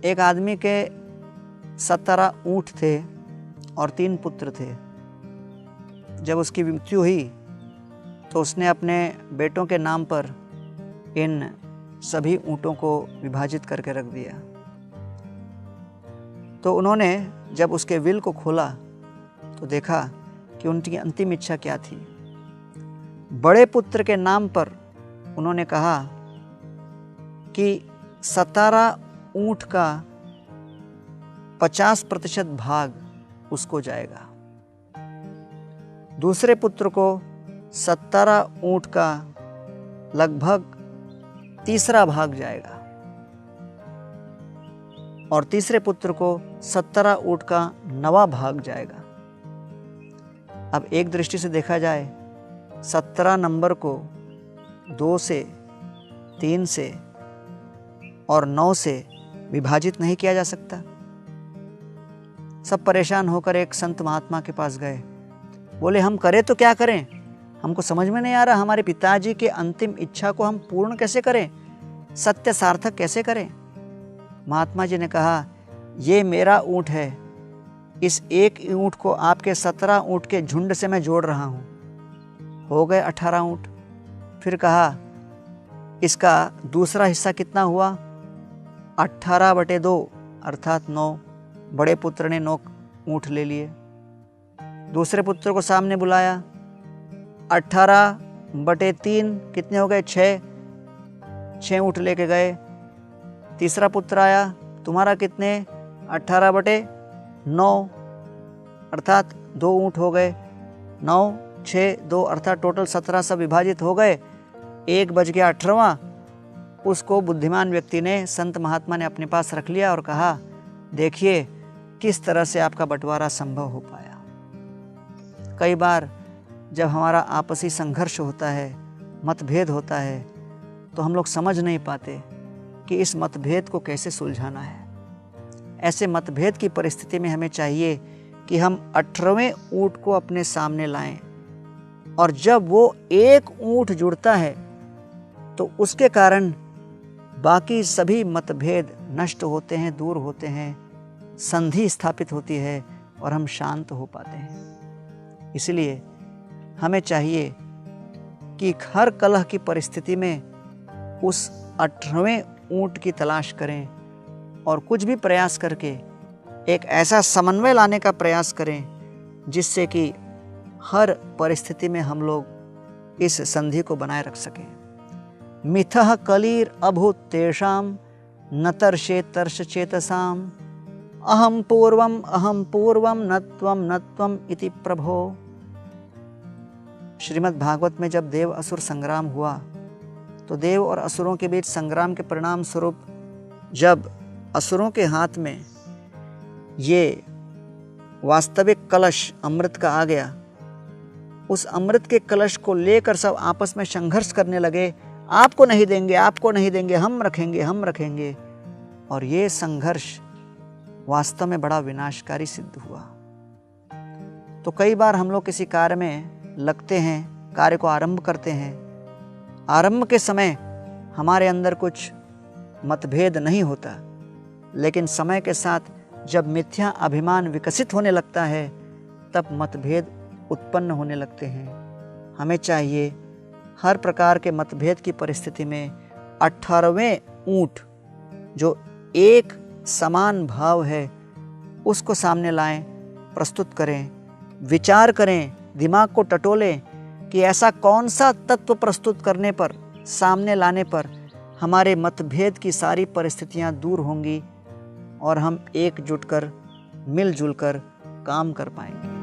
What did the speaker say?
एक आदमी के 17 ऊँट थे और 3 पुत्र थे। जब उसकी मृत्यु हुई तो उसने अपने बेटों के नाम पर इन सभी ऊँटों को विभाजित करके रख दिया। तो उन्होंने जब उसके विल को खोला तो देखा कि उनकी अंतिम इच्छा क्या थी। बड़े पुत्र के नाम पर उन्होंने कहा कि 17 ऊँट का 50% भाग उसको जाएगा। दूसरे पुत्र को 17 ऊँट का लगभग तीसरा भाग जाएगा और तीसरे पुत्र को 17 ऊँट का 9वां भाग जाएगा। अब एक दृष्टि से देखा जाए 17 नंबर को 2 से, 3 से और 9 से विभाजित नहीं किया जा सकता। सब परेशान होकर एक संत महात्मा के पास गए। बोले हम करें तो क्या करें, हमको समझ में नहीं आ रहा, हमारे पिताजी के अंतिम इच्छा को हम पूर्ण कैसे करें, सत्य सार्थक कैसे करें। महात्मा जी ने कहा ये मेरा ऊँट है, इस एक ऊँट को आपके 17 ऊँट के झुंड से मैं जोड़ रहा हूँ। हो गए 18 ऊँट। फिर कहा इसका दूसरा हिस्सा कितना हुआ, 18/2 अर्थात 9। बड़े पुत्र ने 9 ऊँट ले लिए। दूसरे पुत्र को सामने बुलाया, 18/3 कितने हो गए, 6 ऊँट लेके गए। तीसरा पुत्र आया, तुम्हारा कितने, 18/9 अर्थात 2 ऊँट हो गए। 9, 6, 2 अर्थात टोटल 17 सब विभाजित हो गए। 1 बज गया 18वां। उसको बुद्धिमान व्यक्ति ने, संत महात्मा ने अपने पास रख लिया और कहा देखिए किस तरह से आपका बंटवारा संभव हो पाया। कई बार जब हमारा आपसी संघर्ष होता है, मतभेद होता है, तो हम लोग समझ नहीं पाते कि इस मतभेद को कैसे सुलझाना है। ऐसे मतभेद की परिस्थिति में हमें चाहिए कि हम 18वें ऊँट को अपने सामने लाएं और जब वो एक ऊँट जुड़ता है तो उसके कारण बाकी सभी मतभेद नष्ट होते हैं, दूर होते हैं, संधि स्थापित होती है और हम शांत हो पाते हैं। इसलिए हमें चाहिए कि हर कलह की परिस्थिति में उस 18वें ऊँट की तलाश करें और कुछ भी प्रयास करके एक ऐसा समन्वय लाने का प्रयास करें जिससे कि हर परिस्थिति में हम लोग इस संधि को बनाए रख सकें। मिथः कलिर अभूत तेषाम न तर्षे तर्ष चेतसाम अहम पूर्वम न त्वम इति प्रभो। श्रीमद् भागवत में जब देव असुर संग्राम हुआ तो देव और असुरों के बीच संग्राम के परिणाम स्वरूप जब असुरों के हाथ में ये वास्तविक कलश अमृत का आ गया, उस अमृत के कलश को लेकर सब आपस में संघर्ष करने लगे, आपको नहीं देंगे, आपको नहीं देंगे, हम रखेंगे। और ये संघर्ष वास्तव में बड़ा विनाशकारी सिद्ध हुआ। तो कई बार हम लोग किसी कार्य में लगते हैं, कार्य को आरंभ करते हैं, आरंभ के समय हमारे अंदर कुछ मतभेद नहीं होता, लेकिन समय के साथ जब मिथ्या अभिमान विकसित होने लगता है तब मतभेद उत्पन्न होने लगते हैं। हमें चाहिए हर प्रकार के मतभेद की परिस्थिति में 18वें ऊँट जो एक समान भाव है उसको सामने लाएं, प्रस्तुत करें, विचार करें, दिमाग को टटोलें कि ऐसा कौन सा तत्व प्रस्तुत करने पर, सामने लाने पर हमारे मतभेद की सारी परिस्थितियां दूर होंगी और हम एकजुट कर, मिलजुल कर काम कर पाएंगे।